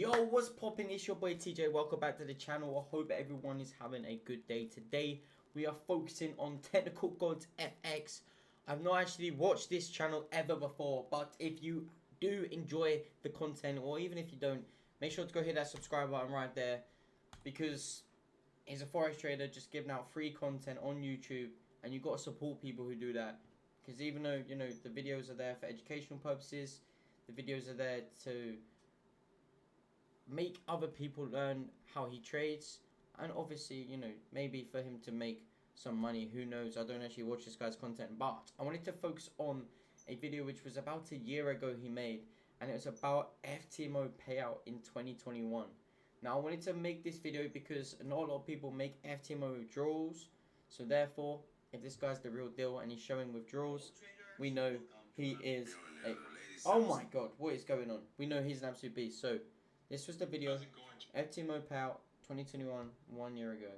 Yo, what's poppin'? It's your boy TJ. Welcome back to the channel. I hope everyone is having a good day. Today we are focusing on TechnicalGods FX. I've not actually watched this channel ever before, but if you do enjoy the content, or even if you don't, make sure to go hit that subscribe button right there, because he's a forex trader just giving out free content on YouTube, and you've got to support people who do that. Because even though, you know, the videos are there for educational purposes, the videos are there to make other people learn how he trades, and obviously, you know, maybe for him to make some money. Who knows? I don't actually watch this guy's content, but I wanted to focus on a video which was about a year ago he made, and it was about FTMO payout in 2021. Now I wanted to make this video because not a lot of people make FTMO withdrawals, so therefore if this guy's the real deal and he's showing withdrawals, we know he is a... Oh my god, what is going on? We know he's an absolute beast. So this was the video, FTMO payout 2021, 1 year ago.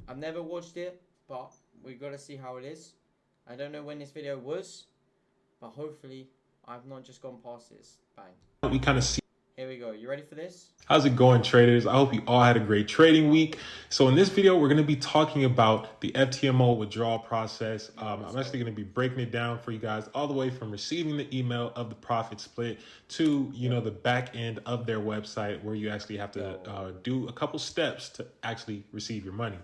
I've never watched it, but we got to see how it is. I don't know when this video was, but hopefully I've not just gone past this. Bang. We kind of see. Here we go. You ready for this? How's it going, traders? I hope you all had a great trading week. So in this video, we're going to be talking about the FTMO withdrawal process. I'm actually going to be breaking it down for you guys all the way from receiving the email of the profit split to, you know, the back end of their website where you actually have to do a couple steps to actually receive your money.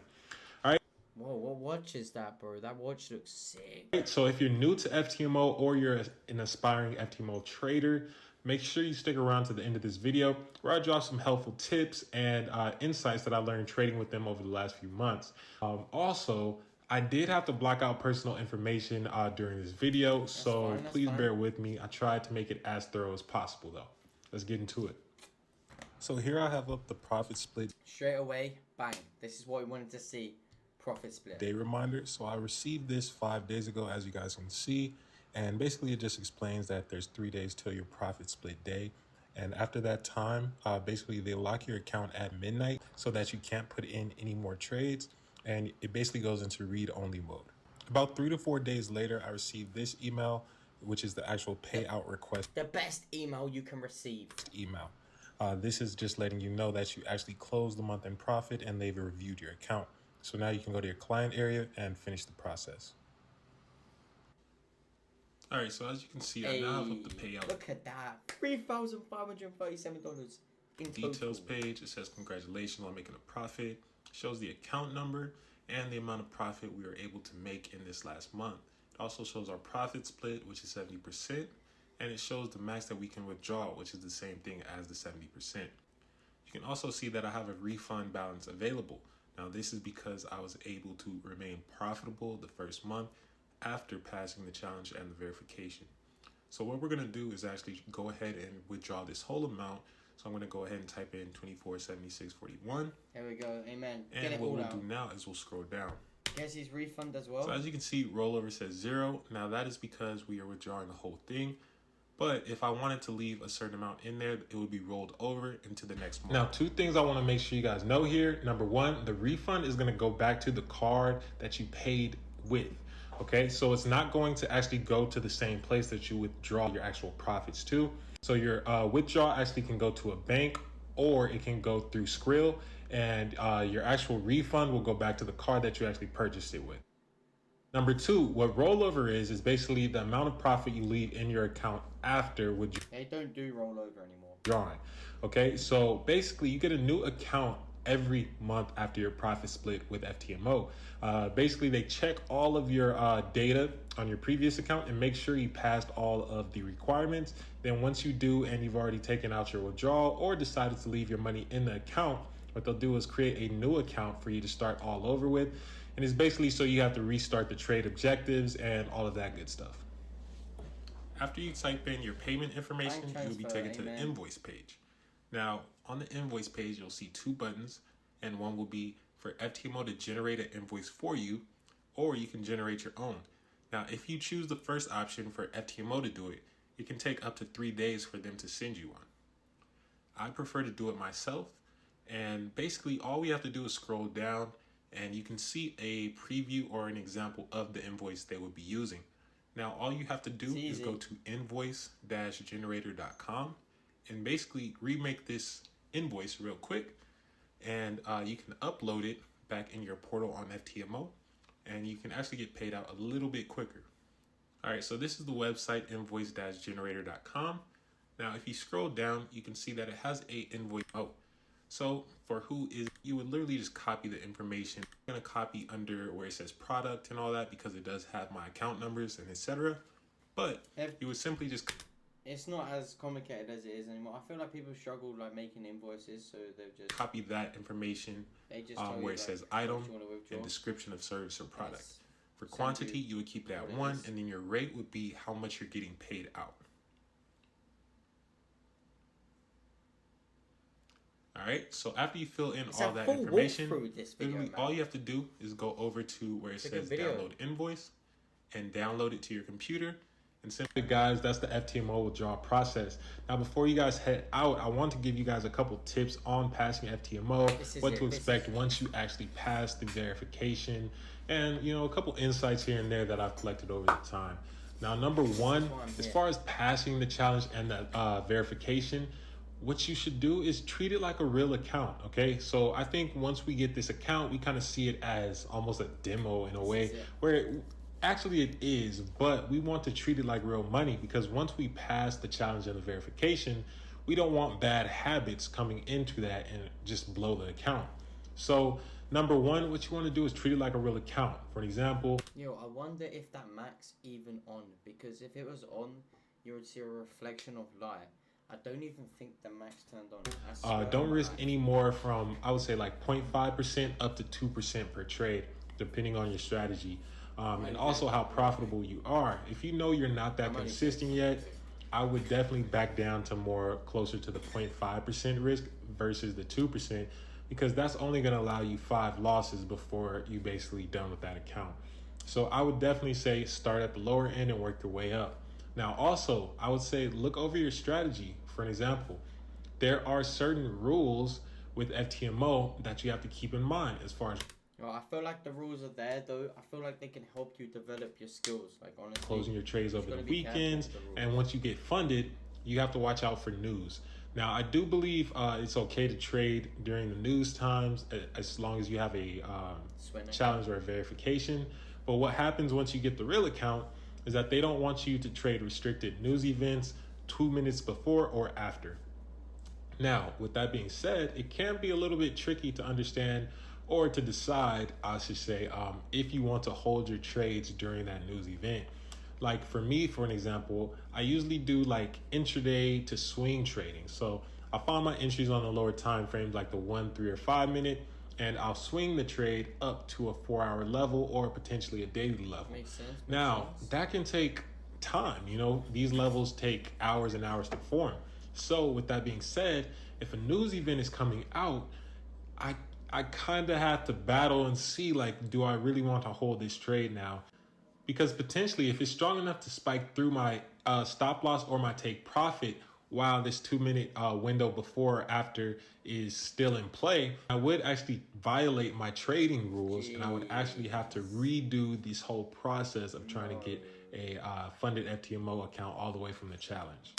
All right. Whoa, what watch is that, bro? That watch looks sick. So if you're new to FTMO or you're an aspiring FTMO trader, make sure you stick around to the end of this video where I drop some helpful tips and insights that I learned trading with them over the last few months. Also, I did have to block out personal information during this video, so please bear with me. I tried to make it as thorough as possible though. Let's get into it. So here I have up the profit split. Straight away, bang. This is what we wanted to see. Profit split. Day reminder. So I received this 5 days ago, as you guys can see. And basically it just explains that there's 3 days till your profit split day. And after that time, basically they lock your account at midnight so that you can't put in any more trades. And it basically goes into read-only mode. About 3 to 4 days later, I received this email, which is the actual payout request. The best email you can receive. Email. This is just letting you know that you actually closed the month in profit and they've reviewed your account. So now you can go to your client area and finish the process. All right, so as you can see, I now have up the payout. Look at that, $3,537 in total. Details page. It says congratulations on making a profit. It shows the account number and the amount of profit we were able to make in this last month. It also shows our profit split, which is 70%, and it shows the max that we can withdraw, which is the same thing as the 70%. You can also see that I have a refund balance available. Now, this is because I was able to remain profitable the first month after passing the challenge and the verification. So what we're going to do is actually go ahead and withdraw this whole amount. So I'm going to go ahead and type in 2476.41. There we go. Amen. And what we'll do now is we'll scroll down. Guess his refund as well. So as you can see, rollover says 0. Now that is because we are withdrawing the whole thing. But if I wanted to leave a certain amount in there, it would be rolled over into the next month. Now, 2 things I want to make sure you guys know here. Number 1, the refund is going to go back to the card that you paid with. Okay, so it's not going to actually go to the same place that you withdraw your actual profits to. So your withdrawal actually can go to a bank, or it can go through Skrill, and your actual refund will go back to the card that you actually purchased it with. Number 2, what rollover is basically the amount of profit you leave in your account after withdrawing. They don't do rollover anymore. Drawing. Okay, so basically you get a new account every month after your profit split with FTMO. Basically, they check all of your data on your previous account and make sure you passed all of the requirements. Then once you do and you've already taken out your withdrawal or decided to leave your money in the account, what they'll do is create a new account for you to start all over with. And it's basically so you have to restart the trade objectives and all of that good stuff. After you type in your payment information, you'll be taken to the invoice page. Now, on the invoice page, you'll see 2 buttons, and one will be for FTMO to generate an invoice for you, or you can generate your own. Now, if you choose the first option for FTMO to do it, it can take up to 3 days for them to send you one. I prefer to do it myself, and basically all we have to do is scroll down, and you can see a preview or an example of the invoice they would be using. Now, all you have to do is go to invoice-generator.com and basically remake this invoice real quick. And you can upload it back in your portal on FTMO, and you can actually get paid out a little bit quicker. All right, so this is the website, invoice-generator.com. Now, if you scroll down, you can see that it has a invoice. So for who is, you would literally just copy the information. I'm gonna copy under where it says product and all that because it does have my account numbers and etc. But you would simply just. It's not as complicated as it is anymore. I feel like people struggle like making invoices, so they've just copy that information where it says item and description of service or product. Yes. For quantity, you would keep it at 1, and then your rate would be how much you're getting paid out. All right, so after you fill in all that information, literally all you have to do is go over to where it says download invoice and download it to your computer. And simply, guys, that's the FTMO withdrawal process. Now, before you guys head out, I want to give you guys a couple tips on passing FTMO, what to expect once you actually pass the verification, and, you know, a couple insights here and there that I've collected over the time. Now, number one, as far as passing the challenge and the verification, what you should do is treat it like a real account, okay? So I think once we get this account, we kind of see it as almost a demo in a way where actually it is, but we want to treat it like real money because once we pass the challenge and the verification, we don't want bad habits coming into that and just blow the account. So number one, what you want to do is treat it like a real account. For an example, I wonder if that max even on, because if it was on, you would see a reflection of light. I don't even think the max turned on. Don't risk any more from, I would say, like 0.5% up to 2% per trade, depending on your strategy. And also how profitable you are. If you know you're not that consistent yet, I would definitely back down to more closer to the 0.5% risk versus the 2%, because that's only going to allow you 5 losses before you basically done with that account. So I would definitely say start at the lower end and work your way up. Now, also, I would say look over your strategy. For an example, there are certain rules with FTMO that you have to keep in mind as far as. I feel like the rules are there though. I feel like they can help you develop your skills. Like honestly, closing your trades over the weekends, and once you get funded, you have to watch out for news. Now, I do believe it's okay to trade during the news times as long as you have a challenge or a verification. But what happens once you get the real account is that they don't want you to trade restricted news events 2 minutes before or after. Now, with that being said, it can be a little bit tricky to understand or to decide, I should say, if you want to hold your trades during that news event. Like for me, for an example, I usually do like intraday to swing trading. So I find my entries on the lower time frames, like the 1, 3, or 5 minute, and I'll swing the trade up to a 4-hour level or potentially a daily level. Makes sense. Now, that can take time. You know, these levels take hours and hours to form. So with that being said, if a news event is coming out, I kind of have to battle and see, like, do I really want to hold this trade now? Because potentially, if it's strong enough to spike through my stop loss or my take profit while this 2 minute window before or after is still in play, I would actually violate my trading rules. And I would actually have to redo this whole process of trying to get a funded FTMO account all the way from the challenge.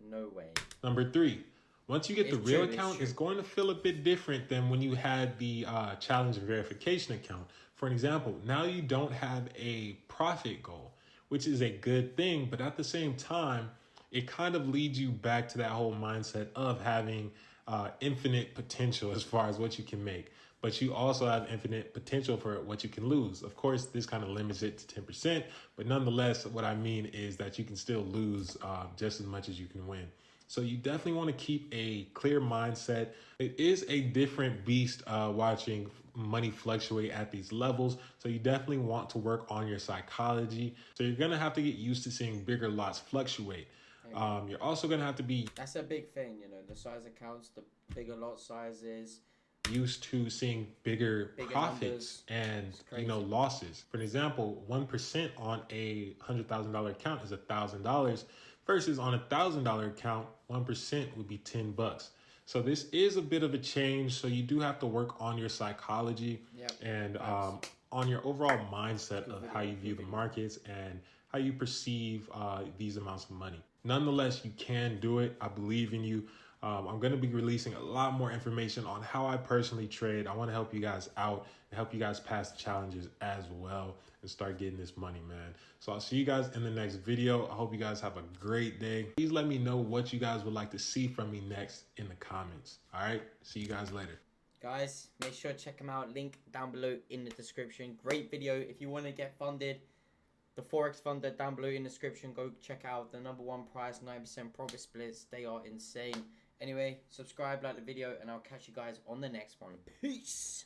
No way. Number 3. Once you get the real account, it's going to feel a bit different than when you had the challenge and verification account. For an example, now you don't have a profit goal, which is a good thing. But at the same time, it kind of leads you back to that whole mindset of having infinite potential as far as what you can make. But you also have infinite potential for what you can lose. Of course, this kind of limits it to 10%. But nonetheless, what I mean is that you can still lose just as much as you can win. So you definitely want to keep a clear mindset. It is a different beast watching money fluctuate at these levels. So you definitely want to work on your psychology. So you're going to have to get used to seeing bigger lots fluctuate. You're also going to have to be... That's a big thing, you know, the size accounts, the bigger lot sizes. Used to seeing bigger profits numbers, and, you know, losses. For example, 1% on a $100,000 account is $1,000. Versus on $1,000 account, 1% would be $10. So this is a bit of a change. So you do have to work on your psychology and on your overall mindset of how you view the markets and how you perceive these amounts of money. Nonetheless, you can do it. I believe in you. I'm going to be releasing a lot more information on how I personally trade. I want to help you guys out and help you guys pass the challenges as well and start getting this money, man. So I'll see you guys in the next video. I hope you guys have a great day. Please let me know what you guys would like to see from me next in the comments. All right. See you guys later. Guys, make sure to check them out. Link down below in the description. Great video. If you want to get funded, the Forex funder down below in the description. Go check out the #1 prize, 9% profit splits. They are insane. Anyway, subscribe, like the video, and I'll catch you guys on the next one. Peace.